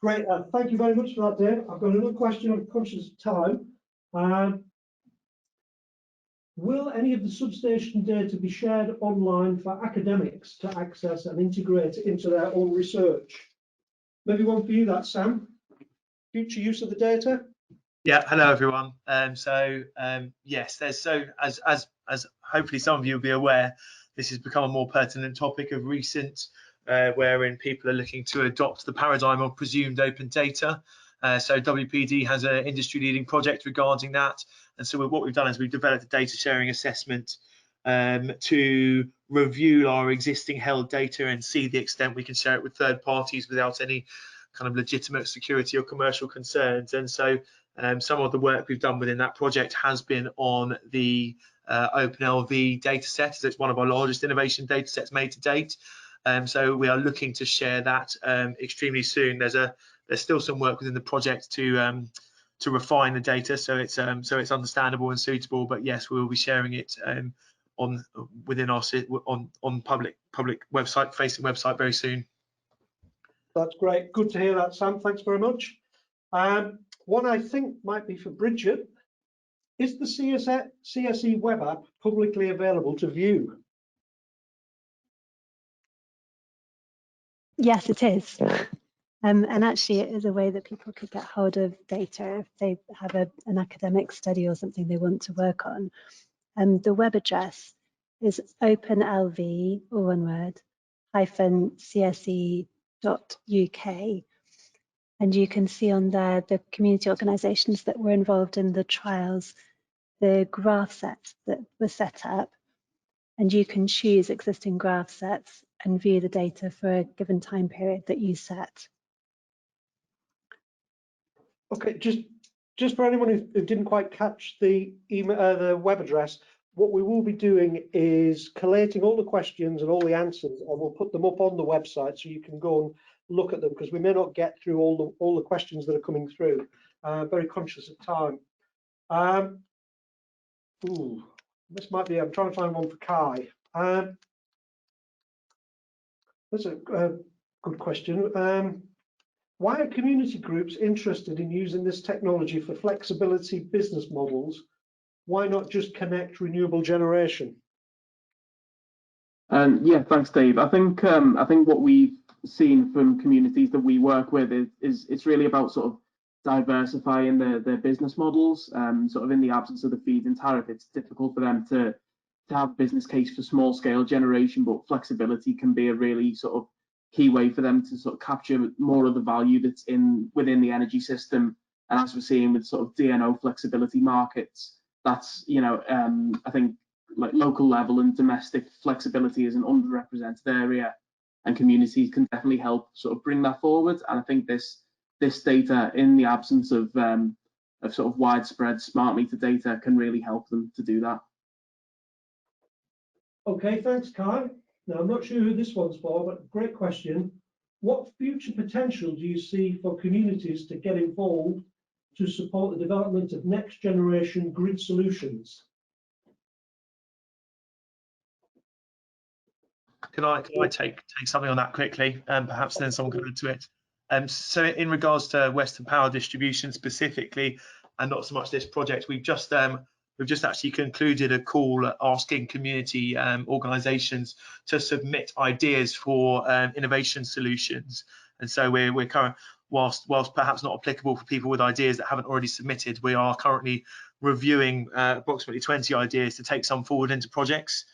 Great, thank you very much for that, Dave. I've got another question. I'm conscious of time. Will any of the substation data be shared online for academics to access and integrate into their own research? Maybe one for you, that Sam. Future use of the data. Yeah, hello everyone. Yes, there's as hopefully some of you will be aware, this has become a more pertinent topic of recent, wherein people are looking to adopt the paradigm of presumed open data. So WPD has an industry-leading project regarding that, and so what we've done is we've developed a data sharing assessment to review our existing held data and see the extent we can share it with third parties without any kind of legitimate security or commercial concerns. And so some of the work we've done within that project has been on the OpenLV data set, as it's one of our largest innovation data sets made to date. So we are looking to share that extremely soon. There's still some work within the project to refine the data so it's understandable and suitable. But yes, we will be sharing it on public website facing website very soon. That's great. Good to hear that, Sam. Thanks very much. One I think might be for Bridget. Is the CSSSE Web App publicly available to view? Yes, it is. And actually, it is a way that people could get hold of data if they have an academic study or something they want to work on. The web address is OpenLV, all one word, -CSE.UK. And you can see on there the community organisations that were involved in the trials, the graph sets that were set up, and you can choose existing graph sets and view the data for a given time period that you set. Okay, just for anyone who didn't quite catch the email, the web address, what we will be doing is collating all the questions and all the answers, and we'll put them up on the website so you can go and look at them, because we may not get through all the questions that are coming through. Very conscious of time. This might be. I'm trying to find one for Kai. That's a good question. Why are community groups interested in using this technology for flexibility business models? Why not just connect renewable generation? Yeah, thanks, Dave. I think what we've seen from communities that we work with is it's really about sort of diversifying their business models. Sort of in the absence of the feed-in tariff, it's difficult for them to have a business case for small scale generation, but flexibility can be a really sort of key way for them to sort of capture more of the value that's within the energy system. And as we're seeing with sort of DNO flexibility markets, that's, I think like local level and domestic flexibility is an underrepresented area, and communities can definitely help sort of bring that forward. And I think this data, in the absence of sort of widespread smart meter data, can really help them to do that. Okay, thanks, Kai. Now, I'm not sure who this one's for, but great question. What future potential do you see for communities to get involved to support the development of next generation grid solutions? Can I take something on that quickly, and perhaps then someone can add to it? So in regards to Western Power Distribution specifically, and not so much this project, we've just actually concluded a call asking community organisations to submit ideas for innovation solutions. And so we're current, whilst perhaps not applicable for people with ideas that haven't already submitted, we are currently reviewing approximately 20 ideas to take some forward into projects.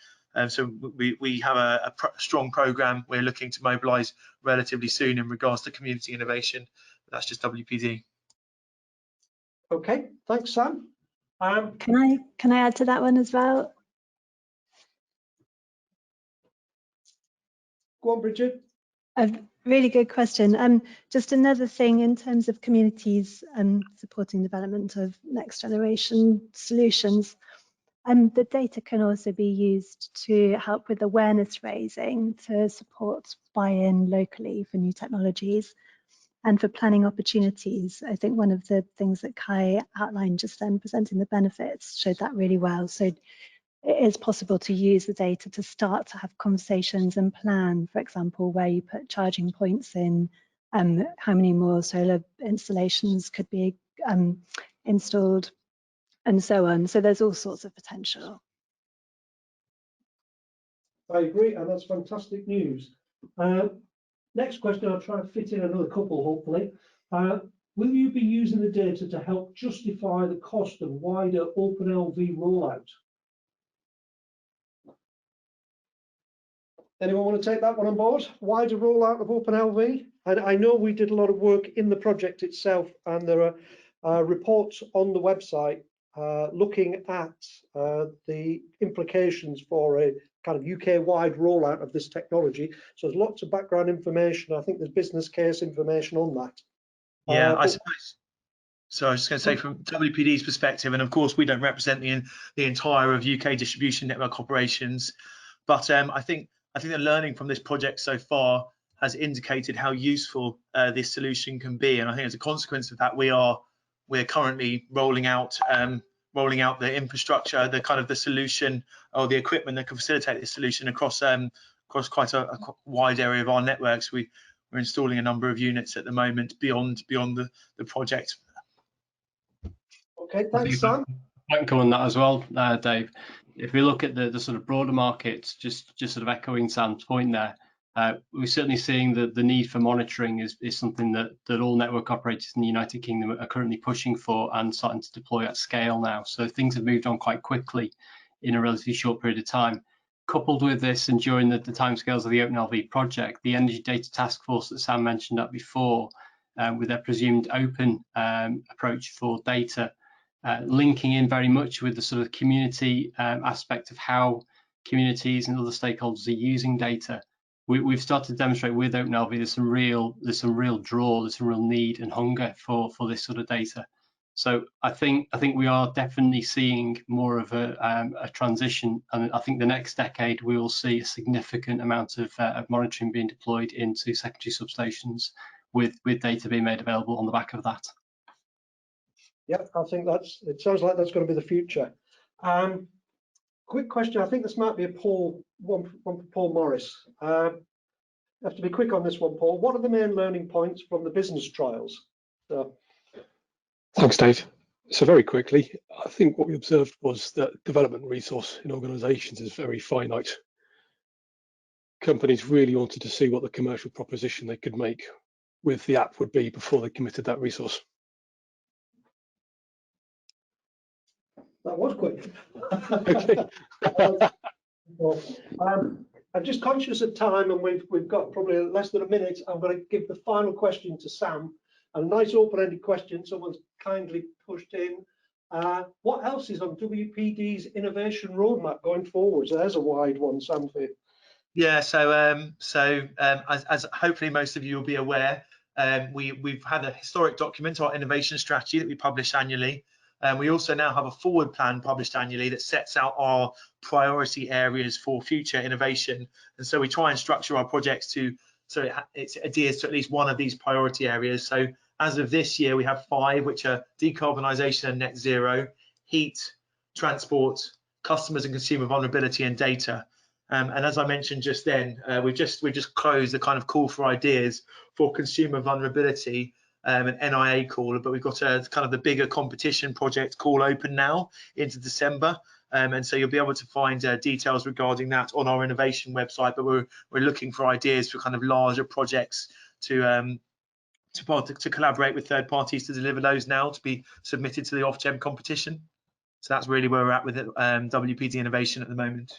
So we have a strong programme we're looking to mobilise relatively soon in regards to community innovation. That's just WPD. Okay, thanks, Sam. Can I add to that one as well? Go on, Bridget. Really good question. Just another thing in terms of communities supporting development of next generation solutions. The data can also be used to help with awareness raising to support buy-in locally for new technologies and for planning opportunities. I think one of the things that Kai outlined just then, presenting the benefits, showed that really well. So it is possible to use the data to start to have conversations and plan, for example, where you put charging points in, how many more solar installations could be installed, and so on. So there's all sorts of potential. I agree, and that's fantastic news. Next question, I'll try and fit in another couple, hopefully. Will you be using the data to help justify the cost of wider OpenLV rollout? Anyone want to take that one on board? Wider rollout of OpenLV? And I know we did a lot of work in the project itself, and there are reports on the website looking at the implications for a kind of UK-wide rollout of this technology. So there's lots of background information. I think there's business case information on that. Yeah, I suppose. So I was just going to say, from WPD's perspective, and of course we don't represent the entire of UK distribution network operations, but I think the learning from this project so far has indicated how useful this solution can be, and I think as a consequence of that, we're currently rolling out the infrastructure, the solution or the equipment that can facilitate this solution across quite a wide area of our networks. We're installing a number of units at the moment beyond the project. Okay, thanks, Sam. I can come on that as well, Dave. If we look at the sort of broader markets, just sort of echoing Sam's point there, we're certainly seeing that the need for monitoring is something that all network operators in the United Kingdom are currently pushing for and starting to deploy at scale now. So things have moved on quite quickly in a relatively short period of time. Coupled with this, and during the timescales of the OpenLV project, the Energy Data Task Force that Sam mentioned up before, with their presumed open approach for data, linking in very much with the sort of community aspect of how communities and other stakeholders are using data. We've started to demonstrate with OpenLV there's some real draw, there's some real need and hunger for this sort of data. So I think we are definitely seeing more of a transition, and I think the next decade we will see a significant amount of monitoring being deployed into secondary substations with data being made available on the back of that. Yep, I think it sounds like that's going to be the future. Quick question, I think this might be one for Paul Morris. You have to be quick on this one, Paul. What are the main learning points from the business trials? Thanks, Dave. So very quickly, I think what we observed was that development resource in organisations is very finite. Companies really wanted to see what the commercial proposition they could make with the app would be before they committed that resource. That was quick. Okay. I'm just conscious of time, and we've got probably less than a minute. I'm going to give the final question to Sam. A nice open-ended question, someone's kindly pushed in. What else is on WPD's innovation roadmap going forward? So there's a wide one, Sam, for you. Yeah, so as hopefully most of you will be aware, we've had a historic document, our innovation strategy, that we publish annually. We also now have a forward plan published annually that sets out our priority areas for future innovation. And so we try and structure our projects so it adheres to at least one of these priority areas. So as of this year, we have 5, which are decarbonisation and net zero, heat, transport, customers and consumer vulnerability, and data. And as I mentioned just then, we've just closed the kind of call for ideas for consumer vulnerability, an NIA call, but we've got a kind of the bigger competition project call open now into December. And so you'll be able to find details regarding that on our innovation website, but we're looking for ideas for kind of larger projects to collaborate with third parties to deliver those now to be submitted to the Ofgem competition. So that's really where we're at with WPD Innovation at the moment.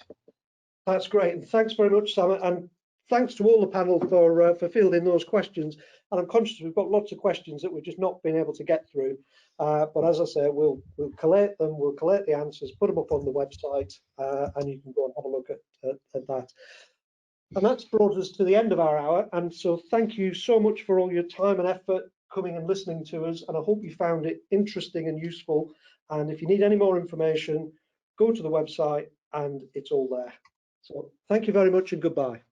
That's great, and thanks very much, Sam, and thanks to all the panel for fielding those questions. And I'm conscious we've got lots of questions that we've just not been able to get through. But as I say, we'll collate them, we'll collate the answers, put them up on the website, and you can go and have a look at that. And that's brought us to the end of our hour. And so thank you so much for all your time and effort coming and listening to us. And I hope you found it interesting and useful. And if you need any more information, go to the website and it's all there. So thank you very much and goodbye.